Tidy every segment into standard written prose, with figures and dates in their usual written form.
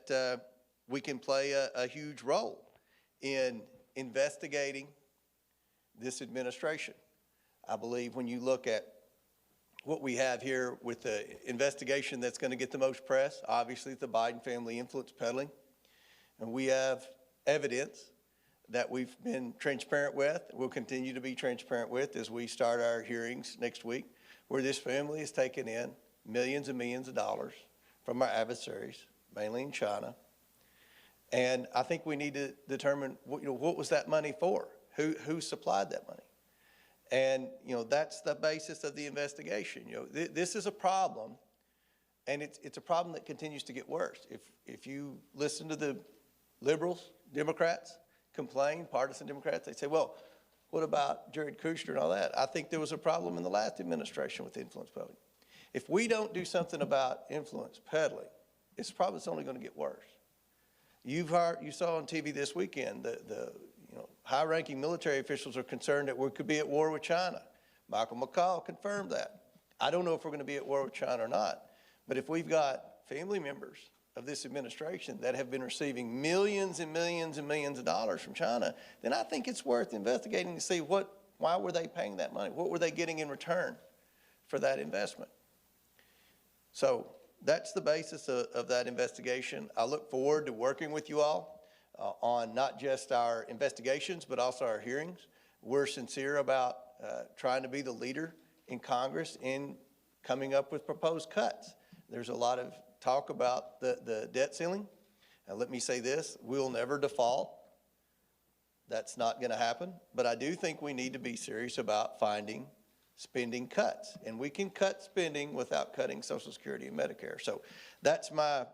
that we can play a huge role in investigating this administration. I believe when you look at what we have here with the investigation that's going to get the most press, obviously the Biden family influence peddling, and we have evidence that we've been transparent with, we'll continue to be transparent with as we start our hearings next week, where this family has taken in millions and millions of dollars from our adversaries, mainly in China. And I think we need to determine, what was that money for? Who supplied that money? And, that's the basis of the investigation. This is a problem, and it's a problem that continues to get worse. If you listen to the liberals, Democrats, complain, partisan Democrats, they say, well, what about Jared Kushner and all that? I think there was a problem in the last administration with influence peddling. If we don't do something about influence peddling, it's probably only going to get worse. You saw on TV this weekend the high-ranking military officials are concerned that we could be at war with China. Michael McCaul confirmed that. I don't know if we're going to be at war with China or not, but if we've got family members of this administration that have been receiving millions and millions and millions of dollars from China, then I think it's worth investigating to see why were they paying that money? What were they getting in return for that investment? So that's the basis of that investigation. I look forward to working with you all on not just our investigations, but also our hearings. We're sincere about trying to be the leader in Congress in coming up with proposed cuts. There's a lot of talk about the debt ceiling. And let me say this, we'll never default. That's not going to happen. But I do think we need to be serious about finding spending cuts. And we can cut spending without cutting Social Security and Medicare. So that's my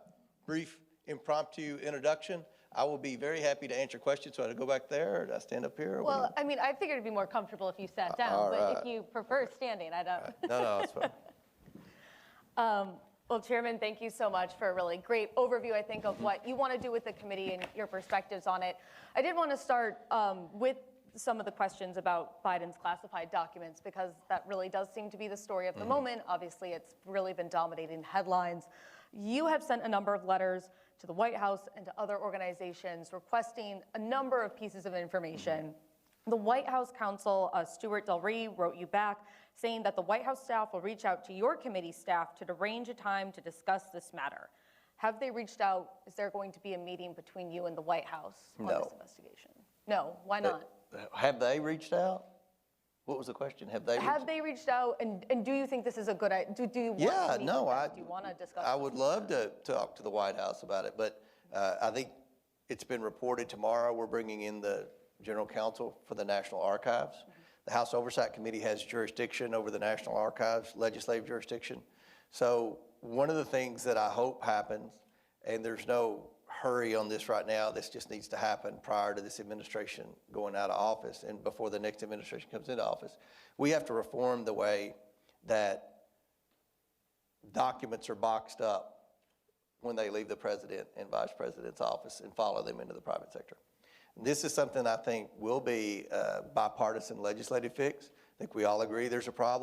brief impromptu introduction. I will be very happy to answer questions. So I go back there, or do I stand up here? Well, I mean, I figured it'd be more comfortable if you sat down, but if you prefer standing, I don't. No, it's fine. Well, Chairman, thank you so much for a really great overview, I think, of what you want to do with the committee and your perspectives on it. I did want to start with some of the questions about Biden's classified documents, because that really does seem to be the story of the moment. Obviously, it's really been dominating headlines. You have sent a number of letters to the White House and to other organizations requesting a number of pieces of information. The White House counsel, Stuart Del Rey, wrote you back saying that the White House staff will reach out to your committee staff to arrange a time to discuss this matter. Have they reached out? Is there going to be a meeting between you and the White House on this investigation? No, why not? Have they reached out? What was the question? Have they reached out? And do you think this is a good idea? Do you want to meet with them? Do you want to discuss I would love to talk to the White House about it, but I think it's been reported tomorrow we're bringing in the General Counsel for the National Archives. The House Oversight Committee has jurisdiction over the National Archives, legislative jurisdiction. So one of the things that I hope happens, and there's no hurry on this right now, this just needs to happen prior to this administration going out of office and before the next administration comes into office. We have to reform the way that documents are boxed up when they leave the president and vice president's office and follow them into the private sector. This is something I think will be a bipartisan legislative fix. I think we all agree there's a problem.